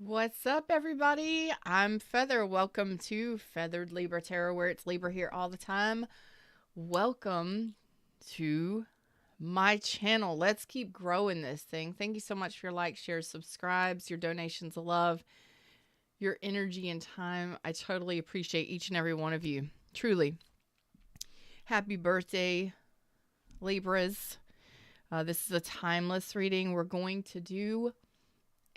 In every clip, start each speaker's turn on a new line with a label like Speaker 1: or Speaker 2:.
Speaker 1: What's up, everybody? I'm Feather. Welcome to Feathered Libra Tarot, where it's Libra here all the time. Welcome to my channel. Let's keep growing this thing. Thank you so much for your likes, shares, subscribes, your donations of love, your energy and time. I totally appreciate each and every one of you. Truly. Happy birthday, Libras. This is a timeless reading. We're going to do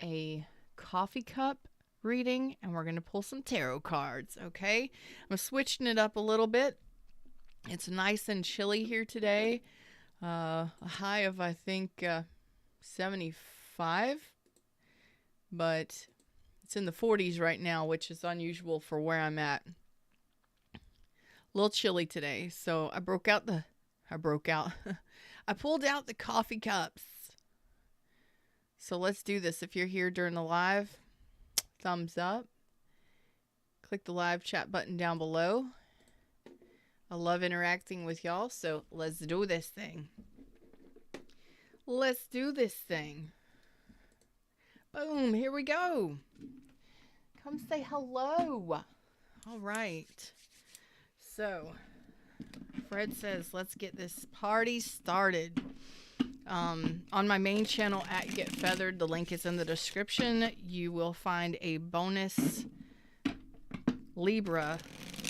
Speaker 1: a coffee cup reading, and we're going to pull some tarot cards. Okay, I'm switching it up a little bit. It's nice and chilly here today. A high of I think 75, but it's in the 40s right now, which is unusual for where I'm at. A little chilly today, so I pulled out the coffee cups. So let's do this. If you're here during the live, thumbs up. Click the live chat button down below. I love interacting with y'all, so let's do this thing. Let's do this thing. Boom, here we go. Come say hello. All right. So, Fred says, let's get this party started. On my main channel at Get Feathered, the link is in the description. You will find a bonus Libra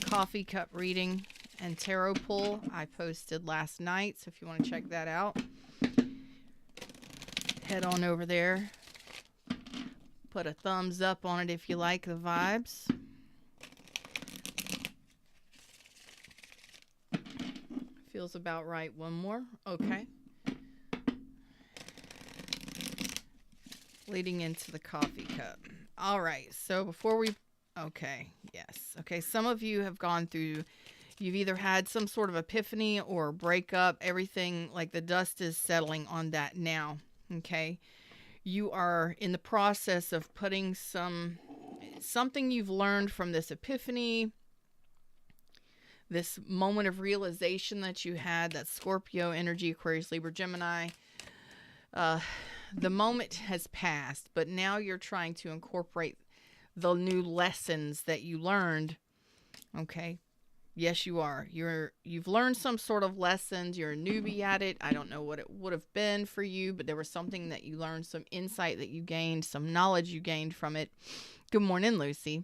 Speaker 1: coffee cup reading and tarot pull I posted last night. So if you want to check that out, head on over there. Put a thumbs up on it if you like the vibes. Feels about right. One more. Okay. Leading into the coffee cup. All right. So before we... Okay. Yes. Okay. Some of you have gone through... You've either had some sort of epiphany or breakup. Everything, like the dust is settling on that now. Okay. You are in the process of putting something you've learned from this epiphany, this moment of realization that you had, that Scorpio energy, Aquarius, Libra, Gemini. The moment has passed, but now you're trying to incorporate the new lessons that you learned. Okay. Yes, you are. You've learned some sort of lessons. You're a newbie at it. I don't know what it would have been for you, but there was something that you learned, some insight that you gained, some knowledge you gained from it. Good morning, Lucy.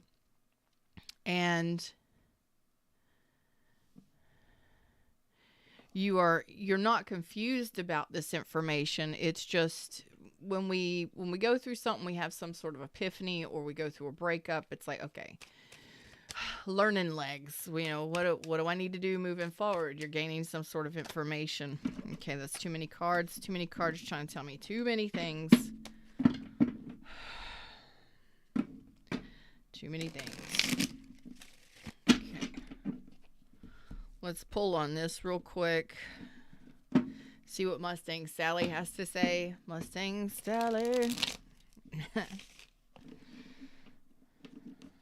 Speaker 1: And you're not confused about this information. It's just when we go through something, we have some sort of epiphany, or we go through a breakup. It's like, okay, learning legs. You know, what do I need to do moving forward? You're gaining some sort of information. Okay, that's too many cards. Too many cards trying to tell me too many things. Too many things. Okay. Let's pull on this real quick. See what Mustang Sally has to say. Mustang Sally.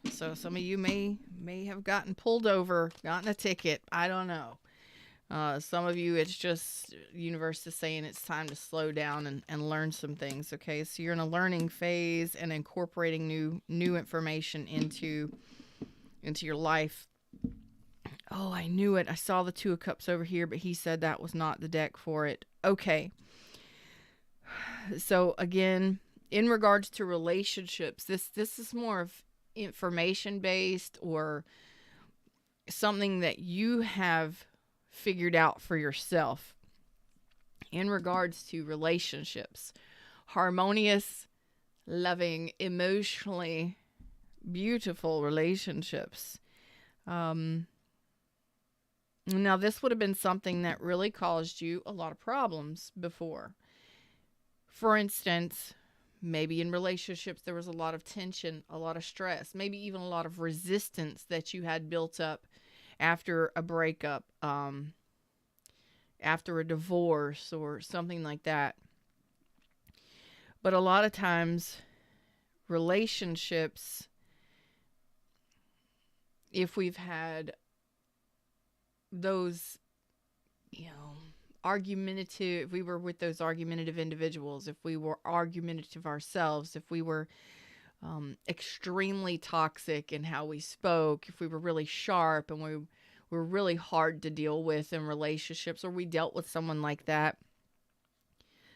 Speaker 1: So some of you may have gotten pulled over, gotten a ticket. I don't know. Some of you, it's just universe is saying it's time to slow down and learn some things. Okay, so you're in a learning phase and incorporating new information into your life. Oh, I knew it. I saw the Two of Cups over here, but he said that was not the deck for it. Okay. So again, in regards to relationships, this is more of information based, or something that you have figured out for yourself in regards to relationships. Harmonious, loving, emotionally beautiful relationships. Now, this would have been something that really caused you a lot of problems before. For instance, maybe in relationships there was a lot of tension, a lot of stress, maybe even a lot of resistance that you had built up after a breakup, after a divorce or something like that. But a lot of times, relationships, if we've had those, argumentative, if we were with those argumentative individuals, if we were argumentative ourselves, if we were extremely toxic in how we spoke, if we were really sharp and we were really hard to deal with in relationships, or we dealt with someone like that,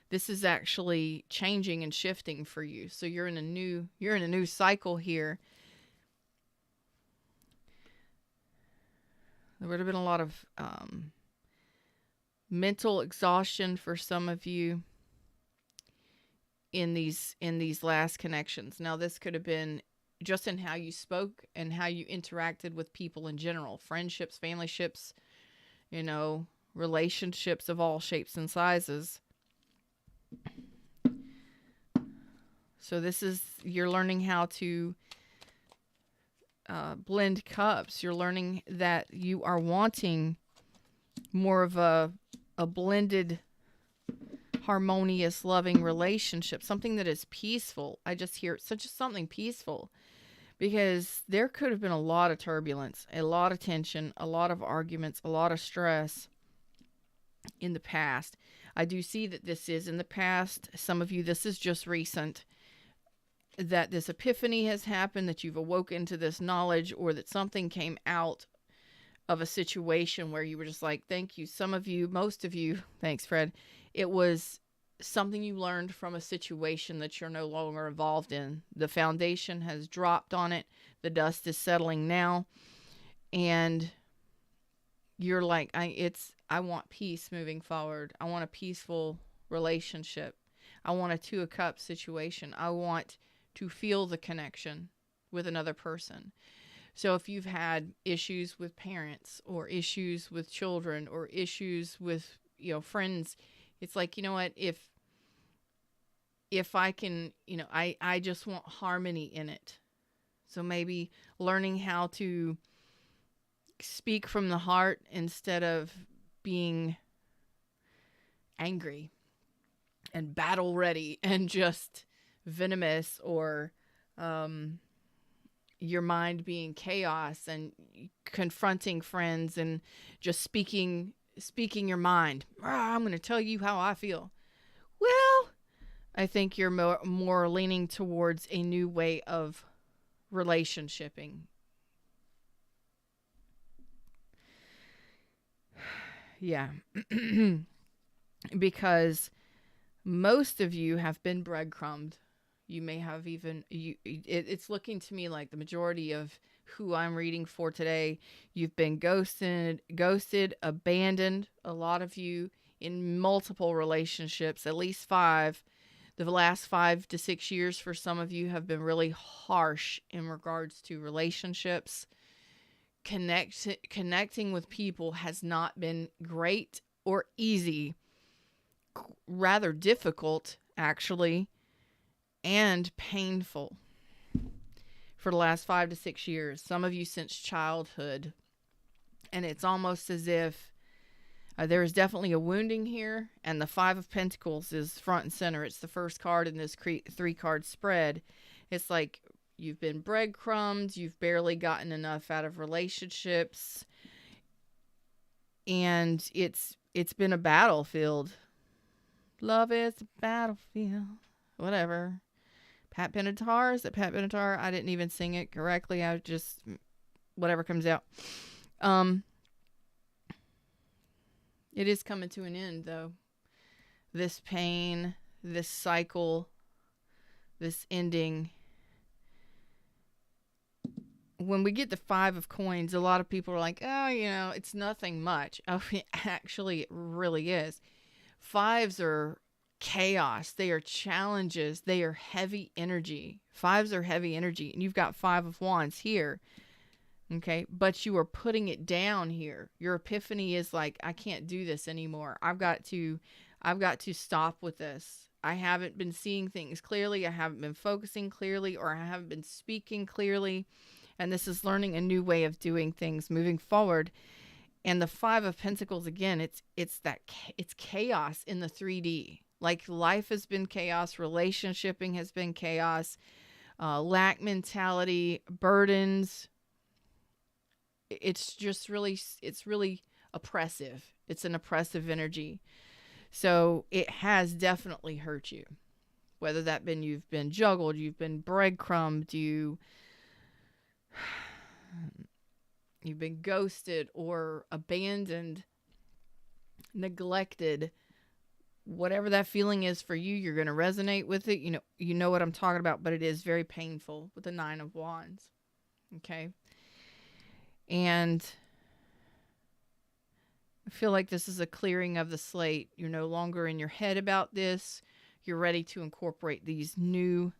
Speaker 1: this is actually changing and shifting for you. So you're in a new cycle here. There would have been a lot of mental exhaustion for some of you in these last connections. Now, this could have been just in how you spoke and how you interacted with people in general, friendships, family ships, relationships of all shapes and sizes. So you're learning how to blend cups. You're learning that you are wanting more of a blended, harmonious, loving relationship, something that is peaceful. I just hear something peaceful, because there could have been a lot of turbulence, a lot of tension, a lot of arguments, a lot of stress in the past. I do see that this is in the past. Some of you, this is just recent, that this epiphany has happened, that you've awoken to this knowledge, or that something came out of a situation where you were just like, thank you. Some of you, most of you, thanks, Fred. It was something you learned from a situation that you're no longer involved in. The foundation has dropped on it. The dust is settling now. And you're like, I want peace moving forward. I want a peaceful relationship. I want a Two of Cups situation. I want to feel the connection with another person. So if you've had issues with parents, or issues with children, or issues with, friends, it's like, you know what, if I can, I just want harmony in it. So maybe learning how to speak from the heart instead of being angry and battle ready and just venomous, or your mind being chaos and confronting friends and just speaking your mind. I'm going to tell you how I feel. Well, I think you're more leaning towards a new way of relationshiping. Yeah. Because most of you have been breadcrumbed. You may have even, it's looking to me like the majority of who I'm reading for today, you've been ghosted, abandoned. A lot of you in multiple relationships, at least 5. The last 5 to 6 years for some of you have been really harsh in regards to relationships. Connecting with people has not been great or easy. Rather difficult, actually, and painful for the last 5 to 6 years. Some of you since childhood. And it's almost as if there is definitely a wounding here, and the 5 of Pentacles is front and center. It's the first card in this 3-card spread. It's like you've been breadcrumbed, you've barely gotten enough out of relationships, and it's been a battlefield. Love is a battlefield. Whatever. Pat Benatar? Is it Pat Benatar? I didn't even sing it correctly. I just, whatever comes out. It is coming to an end, though. This pain, this cycle, this ending. When we get the 5 of Coins, a lot of people are like, oh, it's nothing much. Oh, actually, it really is. 5s are chaos. They are challenges. They are heavy energy. 5s are heavy energy. And you've got 5 of Wands here. Okay. But you are putting it down here. Your epiphany is like, I can't do this anymore. I've got to stop with this. I haven't been seeing things clearly. I haven't been focusing clearly, or I haven't been speaking clearly. And this is learning a new way of doing things moving forward. And the 5 of Pentacles, again, it's chaos in the 3D. Like, life has been chaos, relationshiping has been chaos, lack mentality, burdens. It's really oppressive. It's an oppressive energy. So it has definitely hurt you. whether that been you've been juggled, you've been breadcrumbed, you've been ghosted or abandoned, neglected. Whatever that feeling is for you, you're going to resonate with it. You know what I'm talking about, but it is very painful with the 9 of Wands. Okay. And I feel like this is a clearing of the slate. You're no longer in your head about this. You're ready to incorporate these new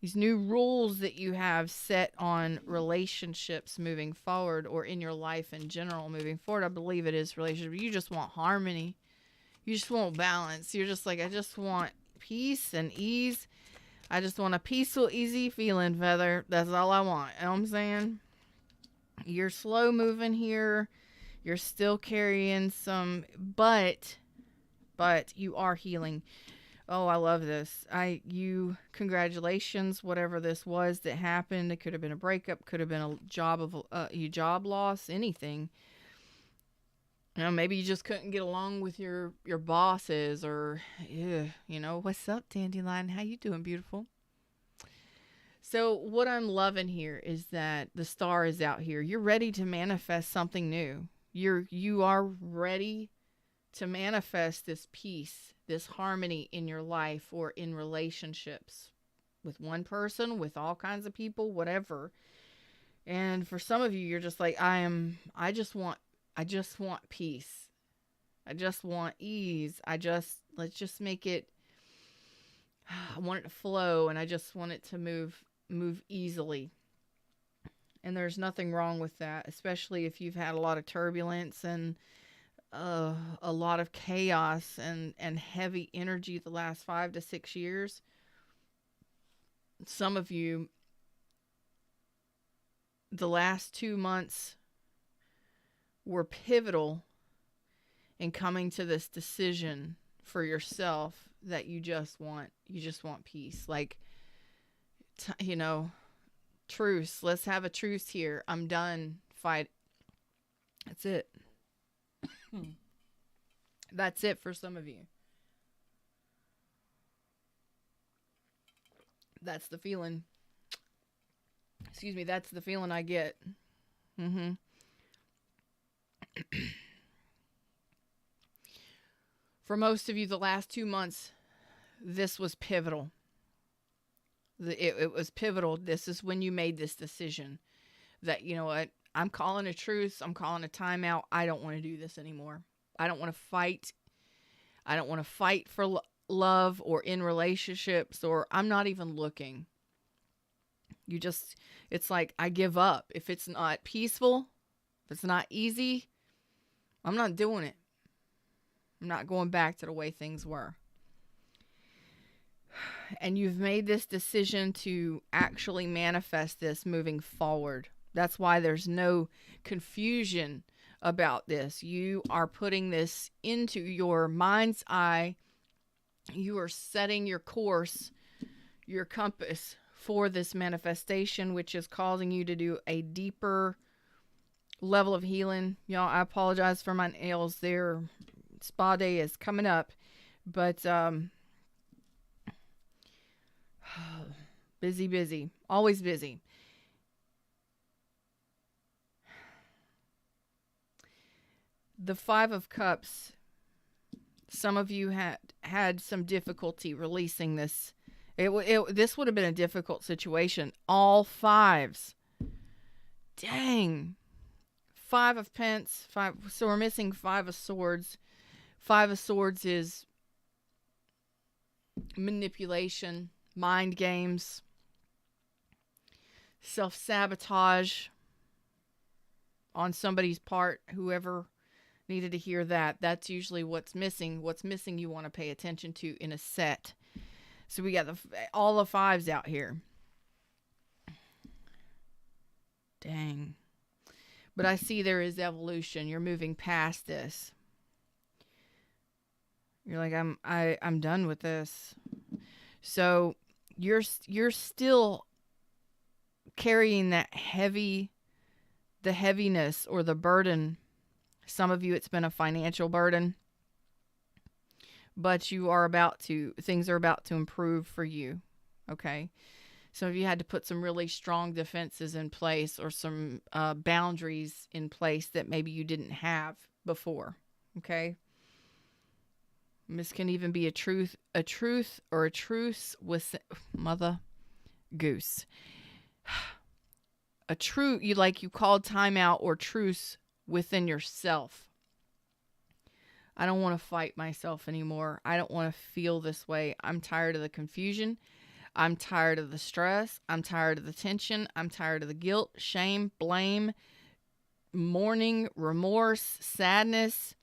Speaker 1: rules that you have set on relationships moving forward, or in your life in general moving forward. I believe it is relationship. You just want harmony. You just want balance. You're just like, I just want peace and ease. I just want a peaceful, easy feeling, Feather. That's all I want. You know what I'm saying? You're slow moving here. You're still carrying some, but you are healing. Oh, I love this. Congratulations, whatever this was that happened. It could have been a breakup, could have been a job loss, anything. Maybe you just couldn't get along with your bosses, or, what's up, Dandelion? How you doing, beautiful? So what I'm loving here is that the star is out here. You're ready to manifest something new. You are ready to manifest this peace, this harmony in your life or in relationships with one person, with all kinds of people, whatever. And for some of you, you're just like, I just want peace. I just want ease. Let's just make it, I want it to flow, and I just want it to move easily. And there's nothing wrong with that, especially if you've had a lot of turbulence and a lot of chaos and heavy energy the last 5 to 6 years. Some of you, the last 2 months were pivotal in coming to this decision for yourself that you just want peace. Like, truce. Let's have a truce here. I'm done. Fight. That's it. That's it for some of you. That's the feeling. Excuse me. That's the feeling I get. For most of you, the last 2 months, this was pivotal. It was pivotal. This is when you made this decision that, you know what, I'm calling a truce. I'm calling a timeout. I don't want to do this anymore. I don't want to fight. I don't want to fight for love or in relationships, or I'm not even looking. It's like, I give up. If it's not peaceful, if it's not easy, I'm not doing it. I'm not going back to the way things were. And you've made this decision to actually manifest this moving forward. That's why there's no confusion about this. You are putting this into your mind's eye. You are setting your course, your compass for this manifestation, which is causing you to do a deeper level of healing. Y'all, I apologize for my nails. Their spa day is coming up, but busy, always busy. The 5 of Cups, some of you had some difficulty releasing this. This would have been a difficult situation. All 5s. Dang. 5 of Pence, 5. So we're missing 5 of Swords. 5 of Swords is manipulation, mind games, self-sabotage on somebody's part, whoever needed to hear that. That's usually what's missing. What's missing you want to pay attention to in a set. So we got all the 5s out here. Dang. But I see there is evolution. You're moving past this. You're like, I'm done with this. So you're still carrying that the heaviness or the burden. Some of you, it's been a financial burden. but things are about to improve for you. Okay. Some of you had to put some really strong defenses in place, or some boundaries in place that maybe you didn't have before. Okay. This can even be a truth or a truce with mother goose. You called time out or truce within yourself. I don't want to fight myself anymore. I don't want to feel this way. I'm tired of the confusion. I'm tired of the stress. I'm tired of the tension. I'm tired of the guilt, shame, blame, mourning, remorse, sadness.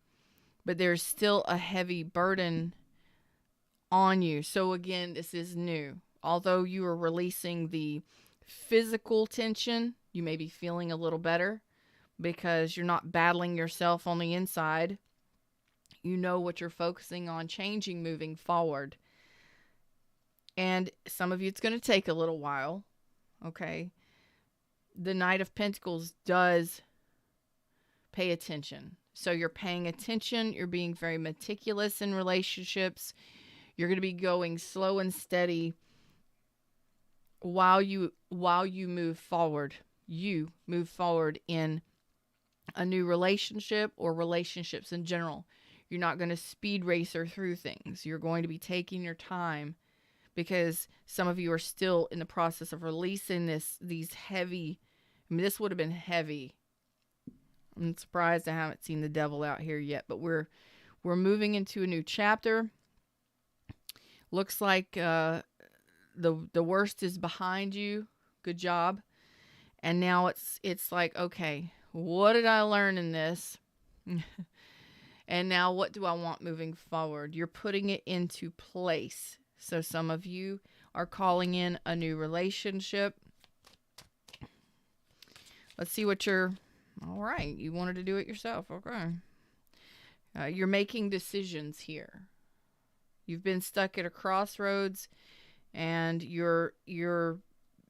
Speaker 1: But there's still a heavy burden on you. So again, this is new. Although you are releasing the physical tension, you may be feeling a little better because you're not battling yourself on the inside. You know what you're focusing on changing moving forward. And some of you, it's going to take a little while. Okay. The Knight of Pentacles does pay attention. So you're paying attention. You're being very meticulous in relationships. You're going to be going slow and steady while you move forward. You move forward in a new relationship or relationships in general. You're not going to speed racer through things. You're going to be taking your time, because some of you are still in the process of releasing these heavy. I mean, this would have been heavy. I'm surprised I haven't seen the devil out here yet, but we're moving into a new chapter. Looks like the worst is behind you. Good job. And now it's like, okay, what did I learn in this? And now what do I want moving forward? You're putting it into place. So some of you are calling in a new relationship. Let's see what all right, you wanted to do it yourself. Okay. You're making decisions here. You've been stuck at a crossroads, and you're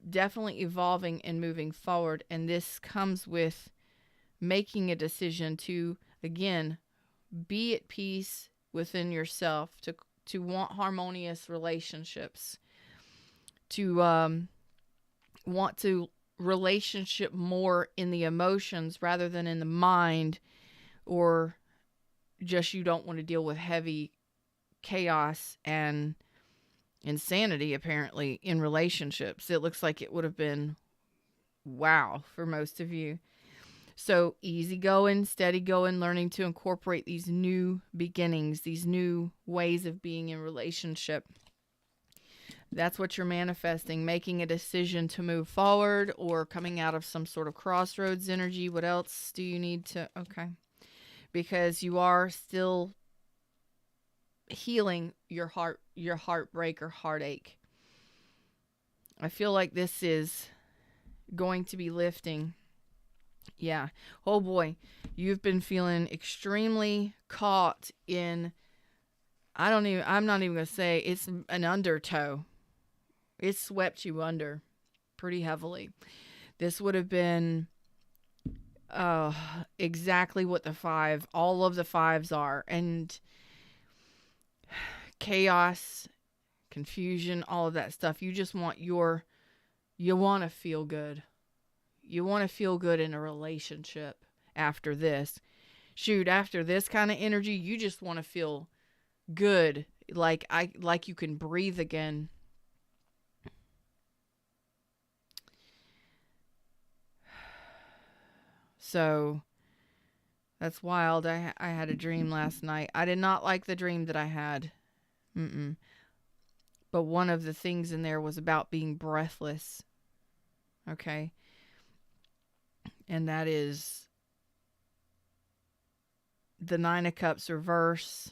Speaker 1: definitely evolving and moving forward. And this comes with making a decision to, again, be at peace within yourself, to want harmonious relationships, to want to relationship more in the emotions rather than in the mind, or just you don't want to deal with heavy chaos and insanity apparently in relationships. It looks like it would have been wow for most of you. So easy going, steady going, learning to incorporate these new beginnings, these new ways of being in relationship. That's what you're manifesting, making a decision to move forward or coming out of some sort of crossroads energy. What else do you need to? Okay. Because you are still healing your heartbreak or heartache. I feel like this is going to be lifting. Yeah. Oh boy. You've been feeling extremely caught in, I'm not even going to say it's an undertow. It swept you under pretty heavily. This would have been exactly what all of the fives are. And chaos, confusion, all of that stuff. You just want you want to feel good. You want to feel good in a relationship after this. Shoot, after this kind of energy, you just want to feel good. Like you can breathe again. So that's wild. I had a dream last night. I did not like the dream that I had. But one of the things in there was about being breathless. Okay. And that is the Nine of Cups reverse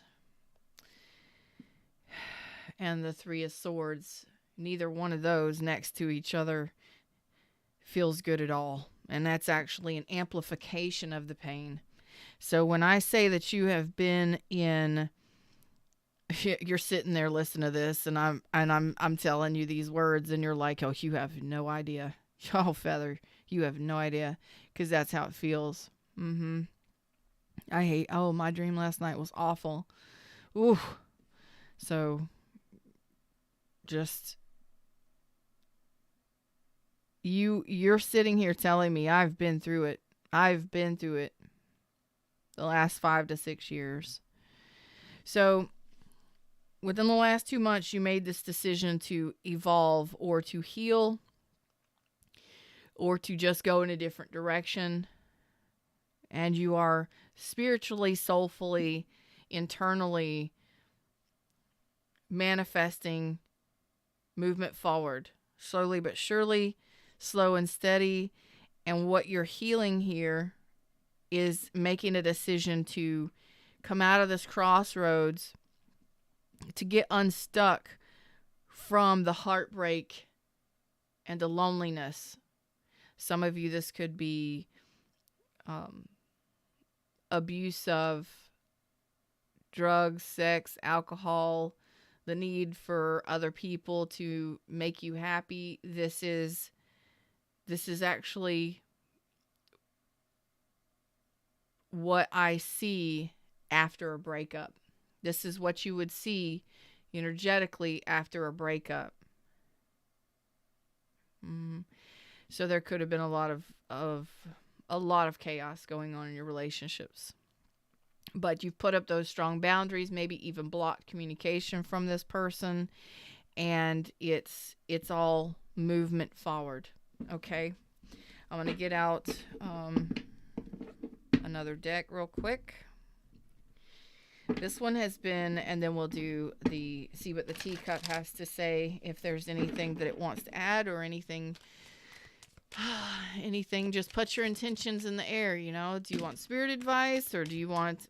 Speaker 1: and the Three of Swords. Neither one of those next to each other feels good at all. And that's actually an amplification of the pain. So when I say that you have been in, you're sitting there listening to this, and I'm telling you these words, and you're like, oh, you have no idea. Oh, Feather, you have no idea, because that's how it feels. My dream last night was awful. Ooh, So just you're sitting here telling me I've been through it. I've been through it the last 5 to 6 years. So within the last 2 months, you made this decision to evolve or to heal or to just go in a different direction. And you are spiritually, soulfully, internally manifesting movement forward, slowly but surely, slow and steady. And what you're healing here is making a decision to come out of this crossroads, to get unstuck from the heartbreak and the loneliness. Some of you, this could be abuse of drugs, sex, alcohol, the need for other people to make you happy. This is actually what I see after a breakup. This is what you would see energetically after a breakup. So there could have been a lot of chaos going on in your relationships. But you've put up those strong boundaries, maybe even blocked communication from this person, and it's all movement forward. Okay, I'm gonna get out another deck real quick. This one has been, and then we'll do see what the teacup has to say, if there's anything that it wants to add or anything. Just put your intentions in the air. Do you want spirit advice, or do you want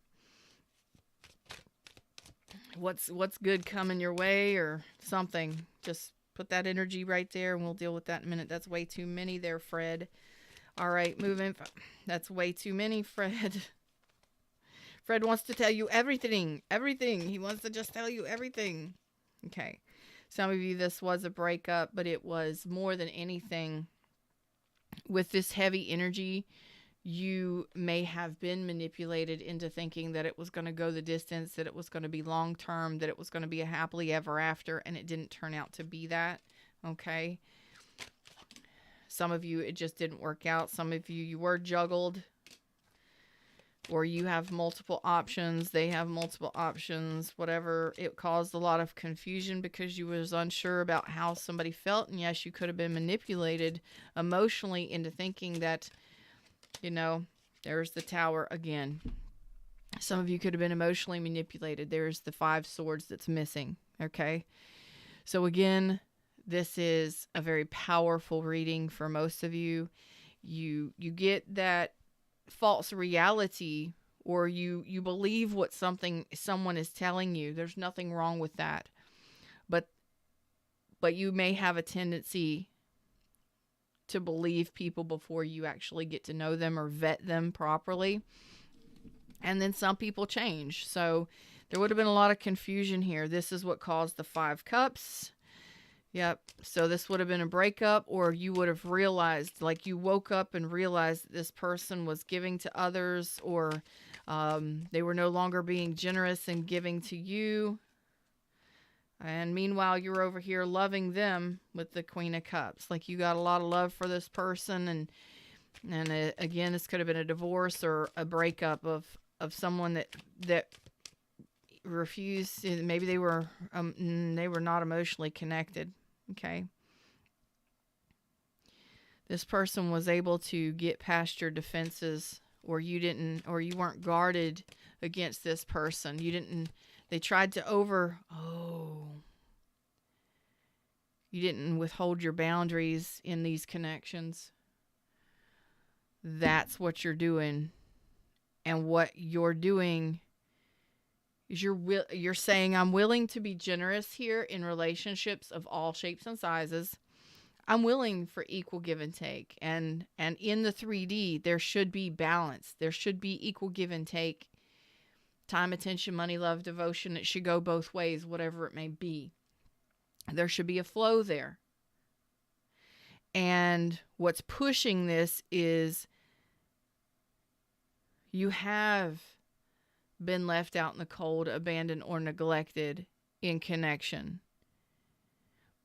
Speaker 1: what's good coming your way or something? Just put that energy right there, and we'll deal with that in a minute. That's way too many there, Fred. All right, moving. That's way too many, Fred. Fred wants to tell you everything. He wants to just tell you everything. Okay. Some of you, this was a breakup, but it was more than anything. With this heavy energy, you may have been manipulated into thinking that it was going to go the distance, that it was going to be long term, that it was going to be a happily ever after, and it didn't turn out to be that. Okay. Some of you, it just didn't work out. Some of you were juggled, or you have multiple options. They have multiple options, whatever. It caused a lot of confusion because you was unsure about how somebody felt. And yes, you could have been manipulated emotionally into thinking that, there's the Tower again. Some of you could have been emotionally manipulated. There's the 5 swords that's missing. Okay. So again, this is a very powerful reading for most of you. You get that false reality, or you believe what someone is telling you. There's nothing wrong with that. But you may have a tendency to believe people before you actually get to know them or vet them properly. And then some people change. So there would have been a lot of confusion here. This is what caused the 5 cups. Yep. So this would have been a breakup, or you would have realized, like you woke up and realized that this person was giving to others, or they were no longer being generous and giving to you. And meanwhile, you're over here loving them with the Queen of Cups. Like you got a lot of love for this person. And again, this could have been a divorce or a breakup of someone that refused. Maybe they were not emotionally connected. Okay. This person was able to get past your defenses, or you weren't guarded against this person. They tried to you didn't withhold your boundaries in these connections. That's what you're doing. And what you're doing is you're saying, I'm willing to be generous here in relationships of all shapes and sizes. I'm willing for equal give and take. And in the 3D, there should be balance. There should be equal give and take. Time, attention, money, love, devotion. It should go both ways, whatever it may be. There should be a flow there. And what's pushing this is you have been left out in the cold, abandoned, or neglected. in connection.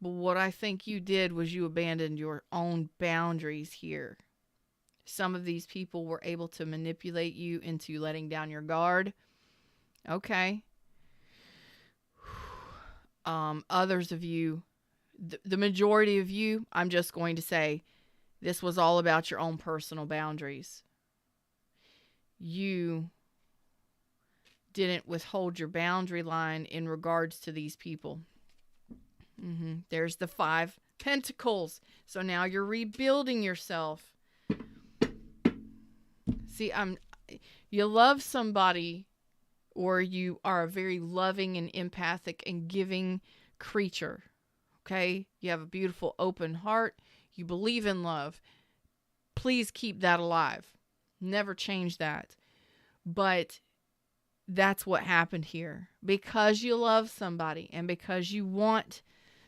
Speaker 1: But what I think you did was you abandoned your own boundaries here. Some of these people were able to manipulate you into letting down your guard. Okay. Others of you, the majority of you, I'm just going to say, this was all about your own personal boundaries. You didn't withhold your boundary line in regards to these people. There's the 5 Pentacles. So now you're rebuilding yourself. See, you love somebody, or you are a very loving and empathic and giving creature. Okay? You have a beautiful open heart. You believe in love. Please keep that alive. Never change that. But that's what happened here. Because you love somebody and because you want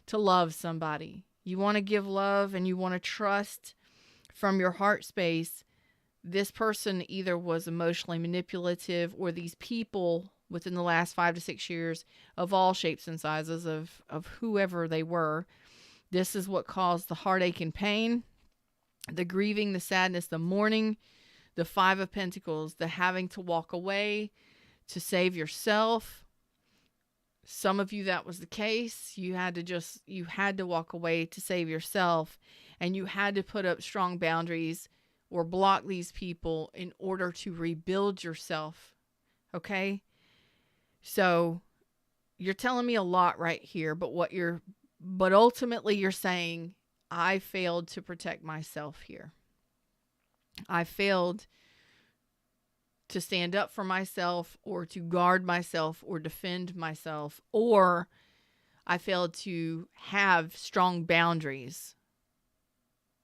Speaker 1: to love somebody, you want to give love and you want to trust from your heart space, this person either was emotionally manipulative, or these people within the last 5 to 6 years of all shapes and sizes of whoever they were. This is what caused the heartache and pain, the grieving, the sadness, the mourning, the 5 of Pentacles, the having to walk away to save yourself. Some of you, that was the case. You had to walk away to save yourself, and you had to put up strong boundaries or block these people in order to rebuild yourself. Okay? So you're telling me a lot right here, but ultimately you're saying, I failed to protect myself here. I failed to stand up for myself, or to guard myself, or defend myself, or I failed to have strong boundaries.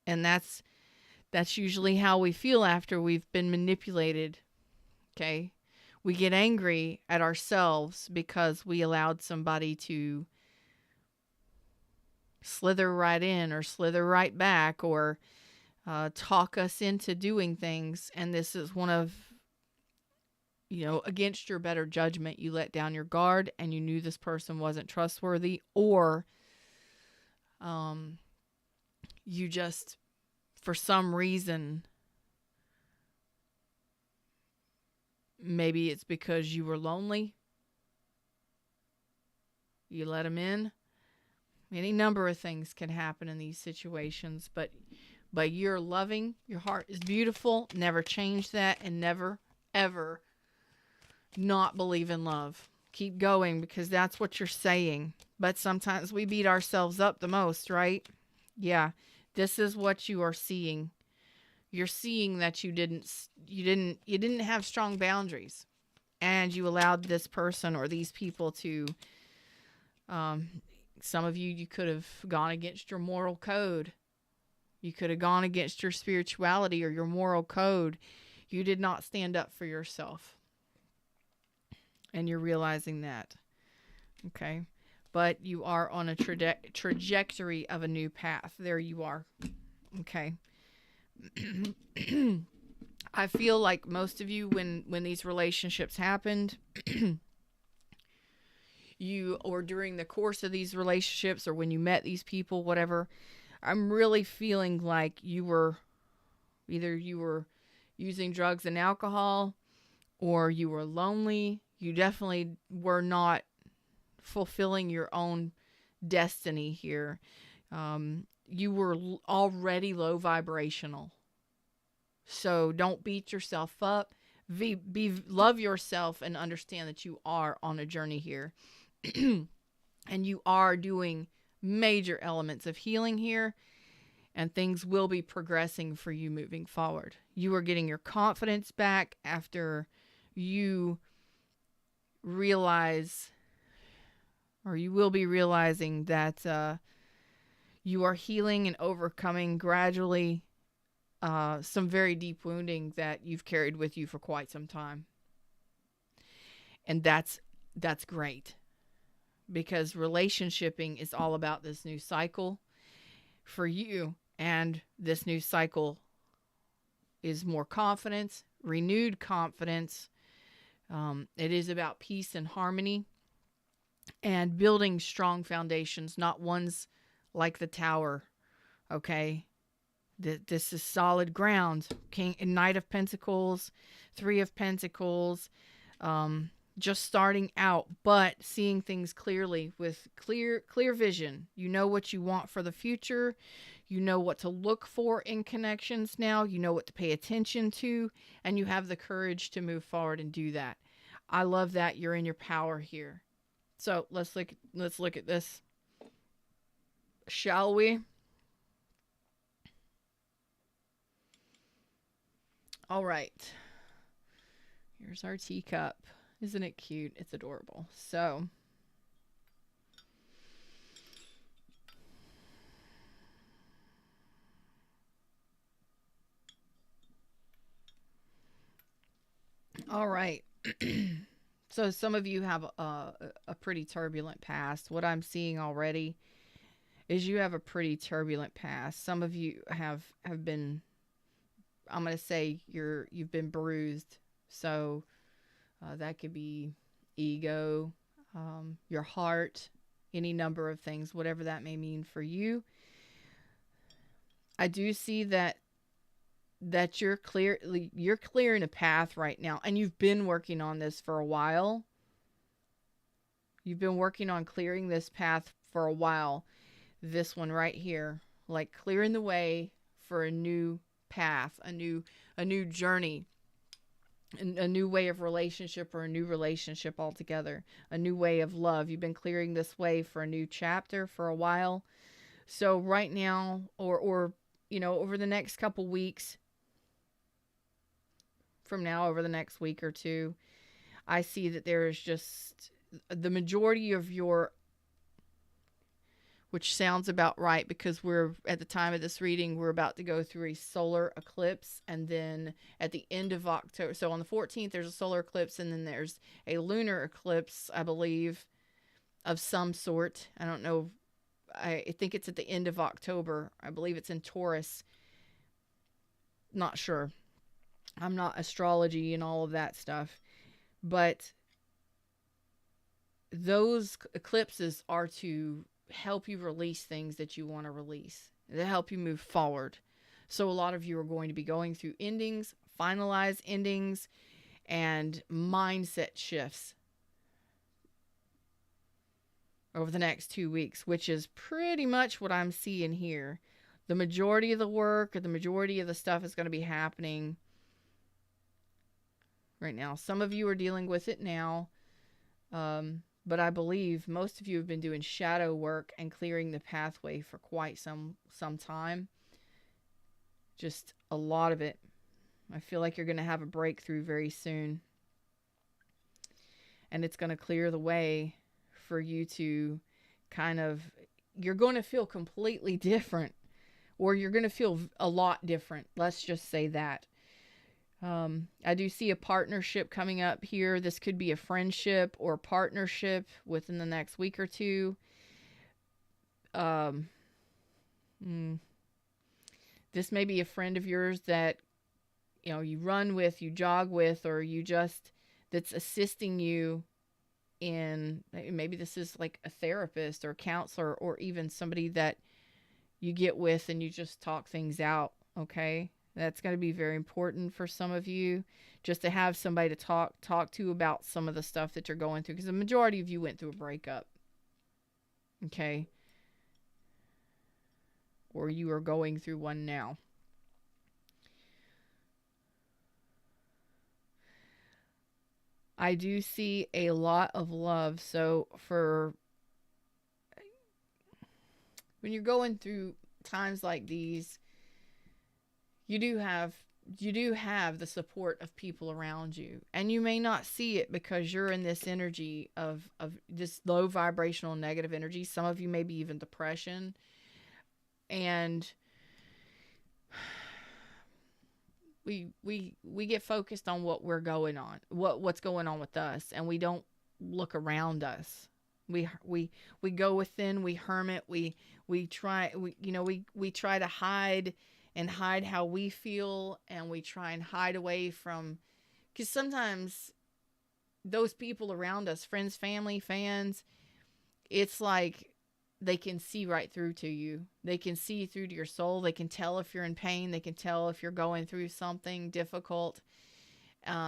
Speaker 1: And that's usually how we feel after we've been manipulated. Okay? We get angry at ourselves because we allowed somebody to slither right in or slither right back, or talk us into doing things. And this is one of, against your better judgment, you let down your guard and you knew this person wasn't trustworthy, or you just, for some reason, maybe it's because you were lonely, you let them in. Any number of things can happen in these situations, but you're loving, your heart is beautiful. Never change that, and never, ever not believe in love. Keep going, because that's what you're saying. But sometimes we beat ourselves up the most, right? Yeah, this is what you are seeing. You're seeing that you didn't have strong boundaries, and you allowed this person or these people to, some of you could have gone against your moral code. You could have gone against your spirituality or your moral code. You did not stand up for yourself. And you're realizing that. Okay? But you are on a trajectory of a new path. There you are. Okay? I feel like most of you, when these relationships happened, or during the course of these relationships, or when you met these people, whatever, I'm really feeling like you were using drugs and alcohol, or you were lonely. You definitely were not fulfilling your own destiny here. You were already low vibrational. So don't beat yourself up. Love yourself and understand that you are on a journey here. And you are doing major elements of healing here, and things will be progressing for you moving forward. You are getting your confidence back after you realize, or you will be realizing, that you are healing and overcoming gradually some very deep wounding that you've carried with you for quite some time. And that's great, because relationshiping is all about this new cycle for you. And this new cycle is more confidence, renewed confidence. It is about peace and harmony. and building strong foundations, not ones like the tower. Okay. This is solid ground. King and Knight of Pentacles, Three of Pentacles, um, just starting out, but seeing things clearly with clear vision. You know what you want for the future. You know what to look for in connections now. You know what to pay attention to, and you have the courage to move forward and do that. I love that you're in your power here. So let's look at this, shall we? All right. Here's our teacup. Isn't it cute? It's adorable. So, all right. So some of you have a pretty turbulent past. What I'm seeing already is you have a pretty turbulent past. Some of you have been, I'm going to say you've been bruised. So that could be ego, your heart, any number of things, whatever that may mean for you. I do see that you're clearing a path right now, and you've been working on this for a while. You've been working on clearing this path for a while. This one right here, like clearing the way for a new path, a new journey, a new way of relationship, or a new relationship altogether, a new way of love. You've been clearing this way for a new chapter for a while. So right now, or over the next couple weeks from now, over the next week or two, I see that there is just the majority of your, which sounds about right, because we're at the time of this reading, we're about to go through a solar eclipse, and then at the end of October, so on the 14th there's a solar eclipse, and then there's a lunar eclipse, I believe, of some sort. I don't know. I think it's at the end of October. I believe it's in Taurus. Not sure. I'm not astrology and all of that stuff. But those eclipses are to help you release things that you want to release, to help you move forward. So a lot of you are going to be going through endings, finalized endings, and mindset shifts over the next 2 weeks, which is pretty much what I'm seeing here. The majority of the work, or the majority of the stuff, is going to be happening right now. Some of you are dealing with it now, but I believe most of you have been doing shadow work and clearing the pathway for quite some time. Just a lot of it. I feel like you're going to have a breakthrough very soon, and it's going to clear the way for you to you're going to feel completely different, or you're going to feel a lot different. Let's just say that. I do see a partnership coming up here. This could be a friendship or partnership within the next week or two. This may be a friend of yours that you run with, you jog with, or that's assisting you in, maybe this is like a therapist or a counselor, or even somebody that you get with and you just talk things out. Okay, that's going to be very important for some of you, just to have somebody to talk to about some of the stuff that you're going through, because the majority of you went through a breakup. Okay, or you are going through one now. I do see a lot of love. So when you're going through times like these, you do have the support of people around you, and you may not see it because you're in this energy of this low vibrational negative energy. Some of you may be even depression, and we get focused on what we're going on, what's going on with us, and we don't look around us. We go within, we hermit, we try to hide how we feel, and we try and hide away from, because sometimes those people around us, friends, family, fans, it's like they can see right through to you. They can see through to your soul. They can tell if you're in pain. They can tell if you're going through something difficult.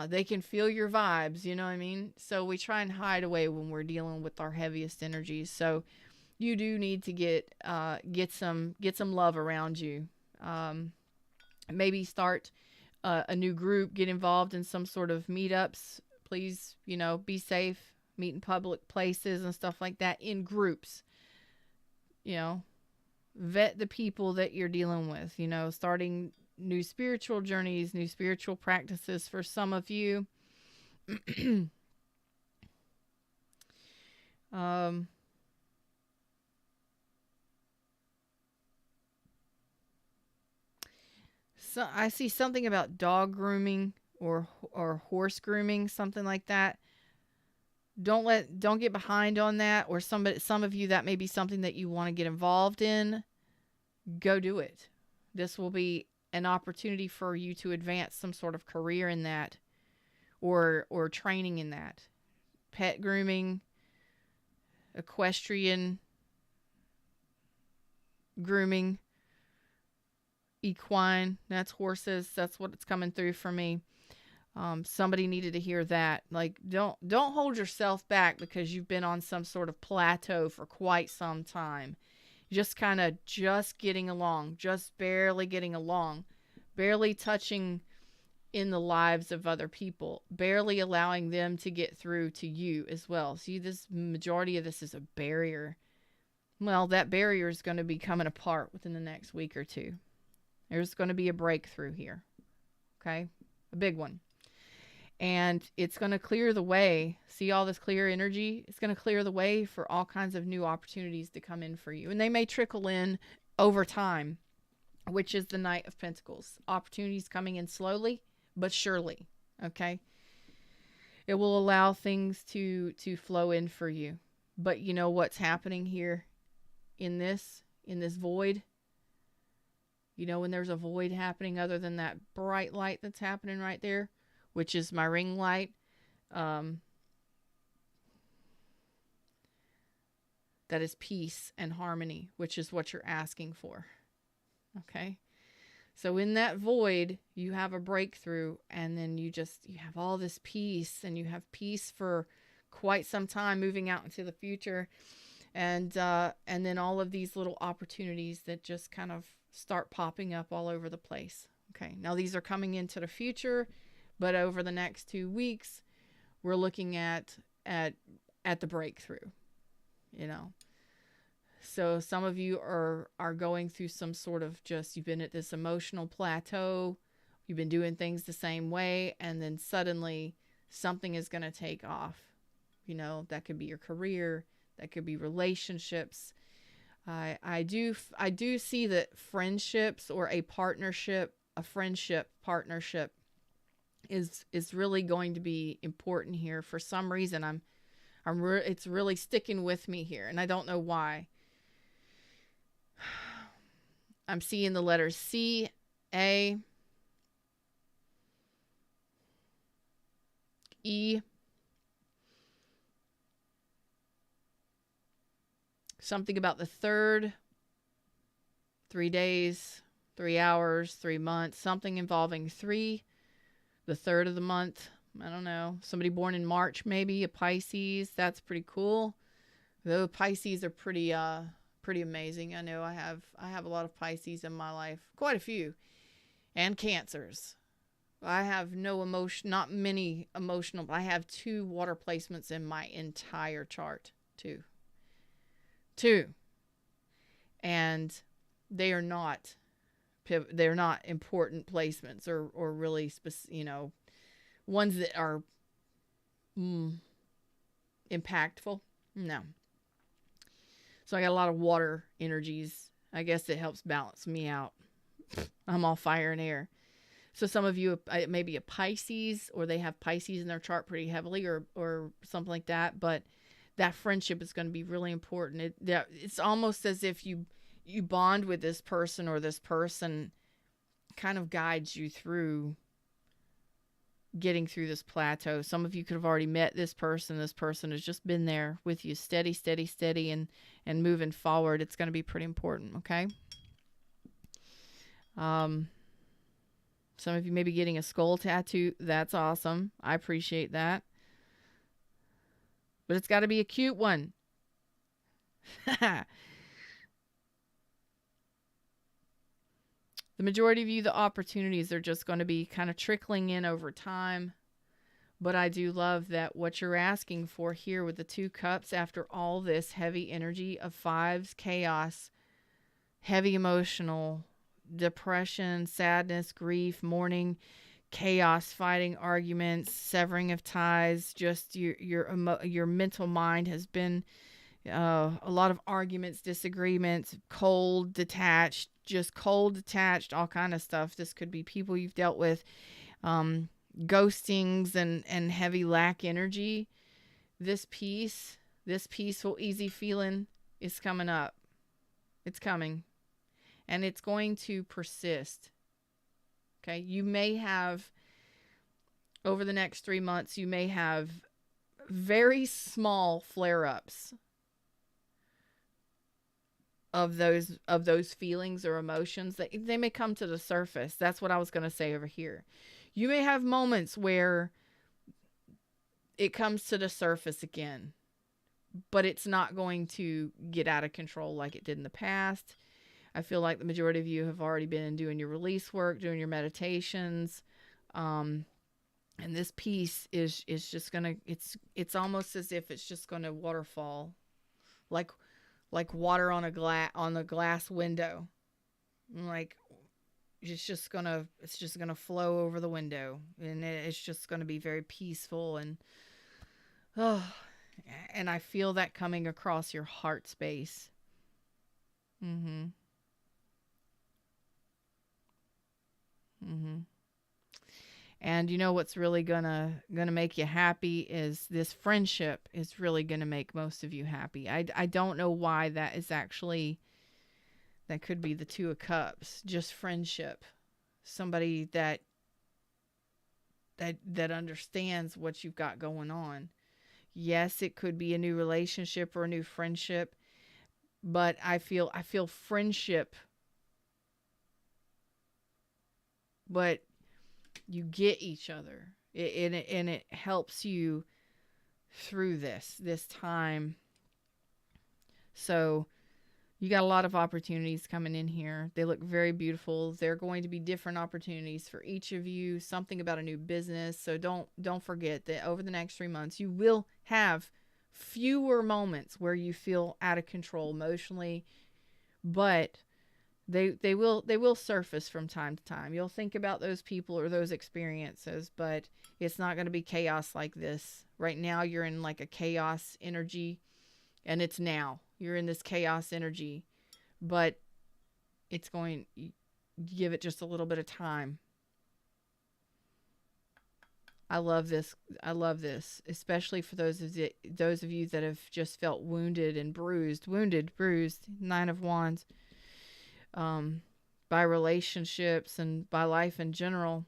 Speaker 1: They can feel your vibes, you know what I mean? So we try and hide away when we're dealing with our heaviest energies. So you do need to get some love around you. Maybe start a new group, get involved in some sort of meetups. Please, be safe, meet in public places and stuff like that in groups. Vet the people that you're dealing with, starting new spiritual journeys, new spiritual practices for some of you. So I see something about dog grooming or horse grooming, something like that. Don't get behind on that, or some of you, that may be something that you want to get involved in. Go do it. This will be an opportunity for you to advance some sort of career in that, or training in that. Pet grooming, equestrian grooming, equine, that's horses. That's what it's coming through for me. Somebody needed to hear that. Like, don't hold yourself back because you've been on some sort of plateau for quite some time. Just kind of getting along, just barely getting along, barely touching in the lives of other people, barely allowing them to get through to you as well. See, this majority of this is a barrier. Well, that barrier is going to be coming apart within the next week or two. There's going to be a breakthrough here. Okay? A big one. And it's going to clear the way. See all this clear energy? It's going to clear the way for all kinds of new opportunities to come in for you. And they may trickle in over time, which is the Knight of Pentacles. Opportunities coming in slowly, but surely. Okay? It will allow things to flow in for you. But you know what's happening here in this void? When there's a void happening other than that bright light that's happening right there, which is my ring light. That is peace and harmony, which is what you're asking for. Okay? So in that void, you have a breakthrough, and then you have all this peace, and you have peace for quite some time moving out into the future. And then all of these little opportunities that just kind of start popping up all over the place. Okay? Now these are coming into the future. But over the next 2 weeks, we're looking at the breakthrough, So some of you are going through some sort of you've been at this emotional plateau. You've been doing things the same way. And then suddenly something is going to take off. That could be your career. That could be relationships. I do see that friendships or a friendship partnership is really going to be important here. For some reason, it's really sticking with me here, and I don't know why. I'm seeing the letters C, A, E, something about the third, 3 days, 3 hours, 3 months, something involving 3. The third of the month. I don't know. Somebody born in March, maybe a Pisces. That's pretty cool. Though Pisces are pretty amazing. I know I have a lot of Pisces in my life, quite a few, and Cancers. I have not many emotional, but I have 2 water placements in my entire chart. 2. And they are not they're not important placements or really ones that are impactful. No. So I got a lot of water energies. I guess it helps balance me out. I'm all fire and air. So some of you may be a Pisces, or they have Pisces in their chart pretty heavily, or something like that. But that friendship is going to be really important. It's almost as if you bond with this person, or this person kind of guides you through getting through this plateau. Some of you could have already met this person. This person has just been there with you, steady, steady, steady, and moving forward. It's going to be pretty important, okay? Some of you may be getting a skull tattoo. That's awesome. I appreciate that. But it's got to be a cute one. The majority of you, the opportunities are just going to be kind of trickling in over time. But I do love that what you're asking for here with the 2 cups, after all this heavy energy of 5s, chaos, heavy emotional, depression, sadness, grief, mourning, chaos, fighting, arguments, severing of ties, just your mental mind has been a lot of arguments, disagreements, cold, detached, all kind of stuff. This could be people you've dealt with, ghostings and heavy lack energy. This peaceful, easy feeling is coming up. It's coming. And it's going to persist. Okay. You may have, over the next 3 months, you may have very small flare-ups of those feelings or emotions. That they may come to the surface. That's what I was going to say over here. You may have moments where it comes to the surface again, but it's not going to get out of control like it did in the past. I feel like the majority of you have already been doing your release work, doing your meditations. And this piece is just going to, it's almost as if it's just going to waterfall, like water on a glass window. Like it's just gonna flow over the window, and it's just gonna be very peaceful, and and I feel that coming across your heart space. And you know what's really gonna make you happy is this friendship is really gonna make most of you happy. I don't know why that is actually, that could be the 2 of Cups, just friendship. Somebody that understands what you've got going on. Yes, it could be a new relationship or a new friendship, but I feel friendship, but you get each other. And it helps you through this time. So you got a lot of opportunities coming in here. They look very beautiful. They're going to be different opportunities for each of you. Something about a new business. So don't forget that over the next 3 months, you will have fewer moments where you feel out of control emotionally, but they will surface from time to time. You'll think about those people or those experiences, but it's not going to be chaos like this. Right now, you're in like a chaos energy, and it's now. You're in this chaos energy, but it's going, give it just a little bit of time. I love this. I love this, especially for those of you that have just felt wounded and bruised. 9 of Wands, by relationships and by life in general.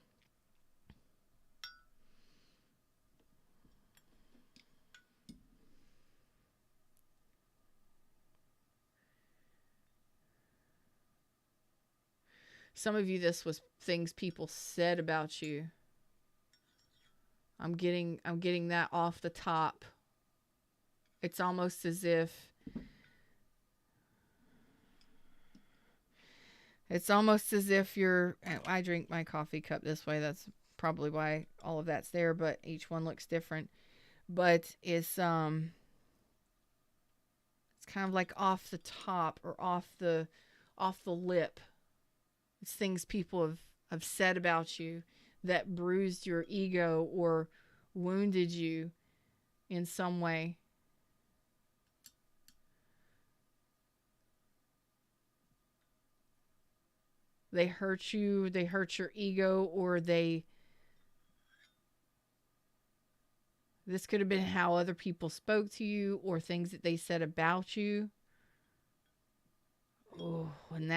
Speaker 1: Some of you, this was things people said about you. I'm getting that off the top. It's almost as if you're, I drink my coffee cup this way. That's probably why all of that's there, but each one looks different. But it's kind of like off the top or off the lip. It's things people have said about you that bruised your ego or wounded you in some way. They hurt you, they hurt your ego, or this could have been how other people spoke to you or things that they said about you. Oh, and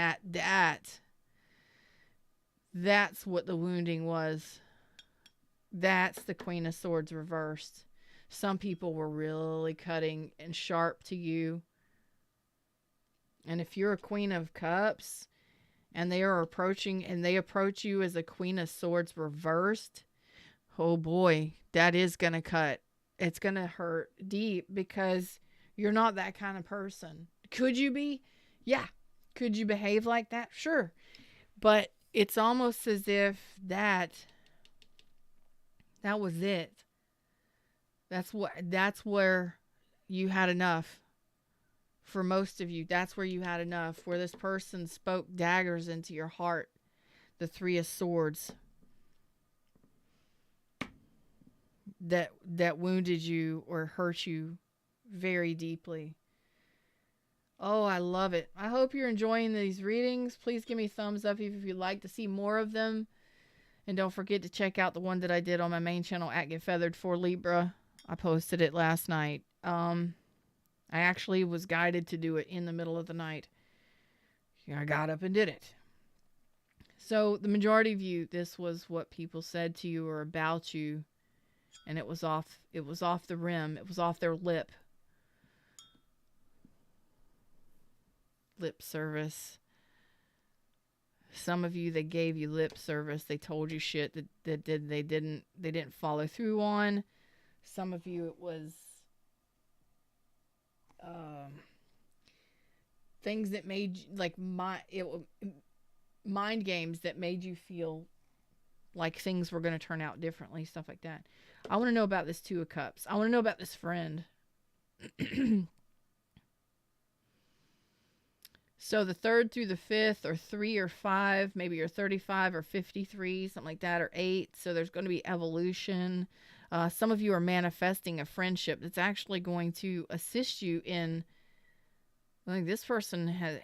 Speaker 1: that's what the wounding was. That's the Queen of Swords reversed. Some people were really cutting and sharp to you. And if you're a Queen of Cups and they are approaching and they approach you as a Queen of Swords reversed, oh boy, that is going to cut. It's going to hurt deep because you're not that kind of person. Could you be? Yeah. Could you behave like that? Sure. But it's almost as if that was it. That's where you had enough. For most of you, that's where you had enough. Where this person spoke daggers into your heart. The Three of Swords. That wounded you or hurt you very deeply. Oh, I love it. I hope you're enjoying these readings. Please give me a thumbs up if you'd like to see more of them. And don't forget to check out the one that I did on my main channel at Get Feathered for Libra. I posted it last night. I actually was guided to do it in the middle of the night. I got up and did it. So the majority of you, this was what people said to you or about you. And it was off the rim. It was off their lip. Lip service. Some of you, they gave you lip service. They told you shit that they didn't follow through on. Some of you, it was things that made you, like mind games that made you feel like things were going to turn out differently, stuff like that. I want to know about this Two of Cups. I want to know about this friend. So the 3rd through the 5th, or 3 or 5, maybe you're 35 or 53, something like that, or 8. So there's going to be evolution. Some of you are manifesting a friendship that's actually going to assist you in, like, this person has,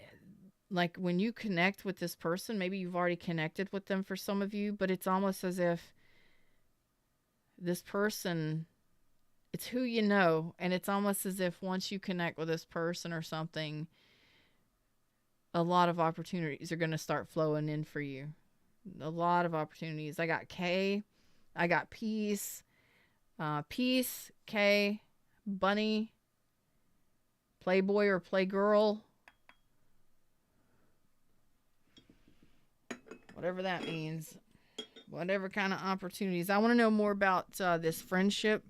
Speaker 1: like, when you connect with this person, maybe you've already connected with them for some of you, but it's almost as if this person, it's who you know, and it's almost as if once you connect with this person or something, a lot of opportunities are going to start flowing in for you. A lot of opportunities. I got K. I got peace. Peace, K, bunny, playboy or playgirl. Whatever that means. Whatever kind of opportunities. I want to know more about this friendship.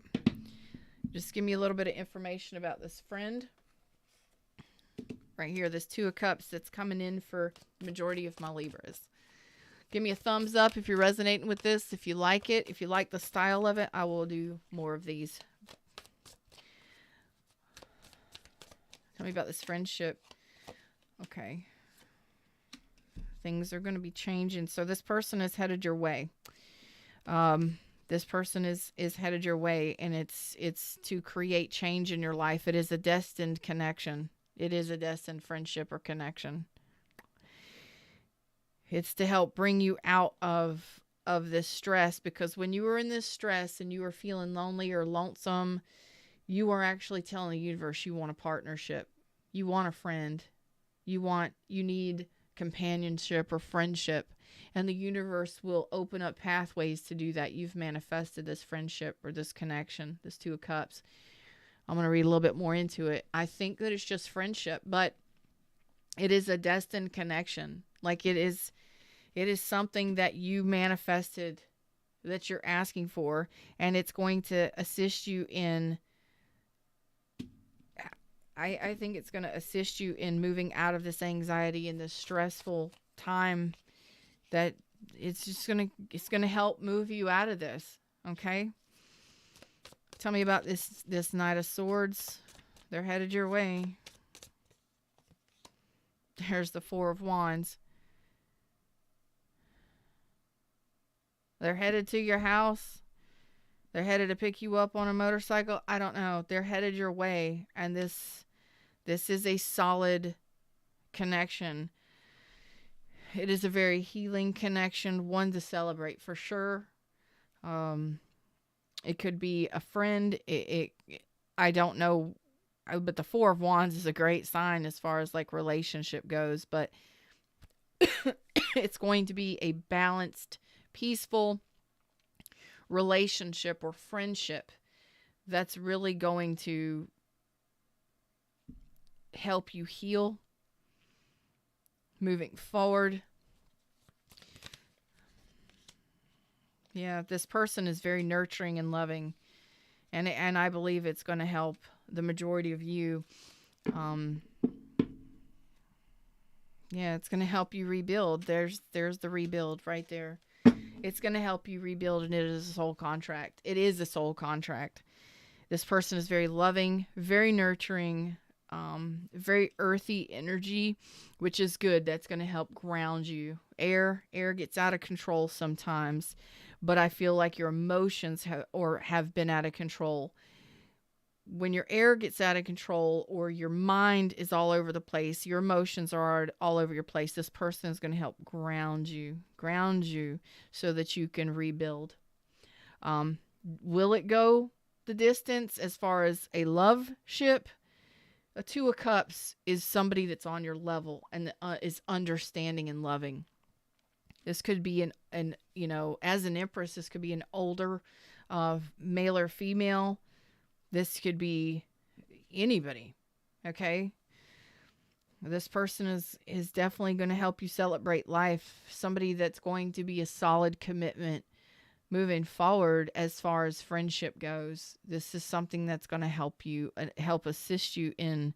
Speaker 1: Just give me a little bit of information about this friend. Right here, this Two of Cups that's coming in for the majority of my Libras. Give me a thumbs up if you're resonating with this. If you like it, if you like the style of it, I will do more of these. Tell me about this friendship. Okay. Things are going to be changing. So this person is headed your way. This person is headed your way, and it's to create change in your life. It is a destined connection. It is a destined friendship or connection. It's to help bring you out of this stress, because when you were in this stress and you were feeling lonely or lonesome, you are actually telling the universe you want a partnership. You want a friend. You need companionship or friendship, and the universe will open up pathways to do that. You've manifested this friendship or this connection, this Two of Cups. I'm going to read a little bit more into it. I think that it's just friendship, but it is a destined connection. Like it is something that you manifested, that you're asking for, and it's going to assist you in, I think it's going to assist you in moving out of this anxiety and this stressful time, that it's going to help move you out of this. Okay. Tell me about this Knight of Swords. They're headed your way. There's the Four of Wands. They're headed to your house. They're headed to pick you up on a motorcycle. I don't know. They're headed your way. And this is a solid connection. It is a very healing connection. One to celebrate for sure. It could be a friend. I don't know, but the Four of Wands is a great sign as far as like relationship goes, but it's going to be a balanced, peaceful relationship or friendship that's really going to help you heal moving forward. Yeah, this person is very nurturing and loving, and I believe it's going to help the majority of you. Yeah, it's going to help you rebuild. There's the rebuild right there. It's going to help you rebuild, and it is a soul contract. It is a soul contract. This person is very loving, very nurturing, very earthy energy, which is good. That's going to help ground you. Air gets out of control sometimes, but I feel like your emotions have been out of control. When your air gets out of control or your mind is all over the place, your emotions are all over your place, this person is going to help ground you so that you can rebuild. Will it go the distance as far as a love ship? A Two of Cups is somebody that's on your level and is understanding and loving. This could be an as an Empress, this could be an older male or female. This could be anybody, okay? This person is definitely going to help you celebrate life. Somebody that's going to be a solid commitment moving forward as far as friendship goes. This is something that's going to help assist you in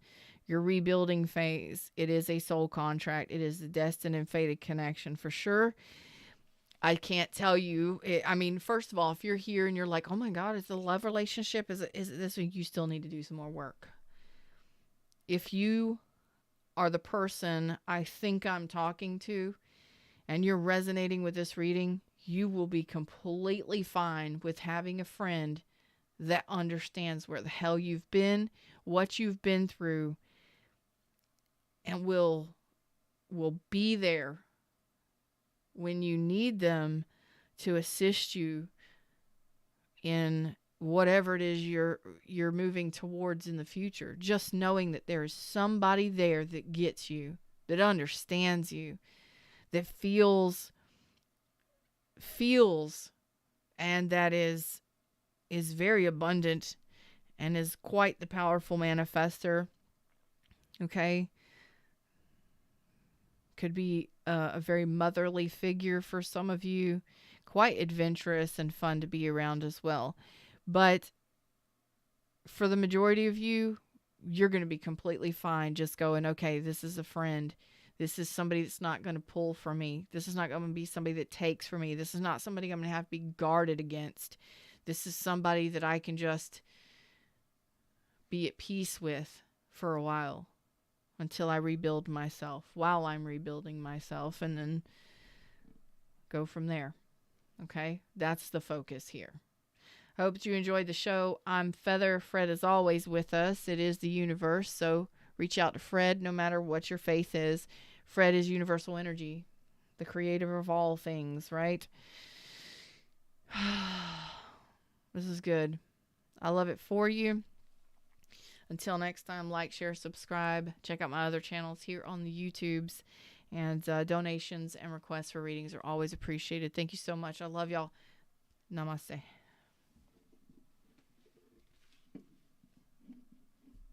Speaker 1: your rebuilding phase. It is a soul contract. It is a destined and fated connection for sure. I can't tell you. First of all, if you're here and you're like, oh my God, it's a love relationship. Is it this? You still need to do some more work. If you are the person I think I'm talking to and you're resonating with this reading, you will be completely fine with having a friend that understands where the hell you've been, what you've been through, and will be there when you need them to assist you in whatever it is you're moving towards in the future. Just knowing that there is somebody there that gets you, that understands you, that feels and that is very abundant and is quite the powerful manifester. Okay? Could be a very motherly figure for some of you, quite adventurous and fun to be around as well. But for the majority of you, you're going to be completely fine just going, okay, this is a friend. This is somebody that's not going to pull for me. This is not going to be somebody that takes for me. This is not somebody I'm going to have to be guarded against. This is somebody that I can just be at peace with for a while until I rebuild myself, while I'm rebuilding myself, and then go from there. Okay? That's the focus here. I hope that you enjoyed the show. I'm Feather. Fred is always with us. It is the universe, so reach out to Fred no matter what your faith is. Fred is universal energy, the creator of all things, right? This is good. I love it for you. Until next time, like, share, subscribe. Check out my other channels here on the YouTubes. And donations and requests for readings are always appreciated. Thank you so much. I love y'all. Namaste.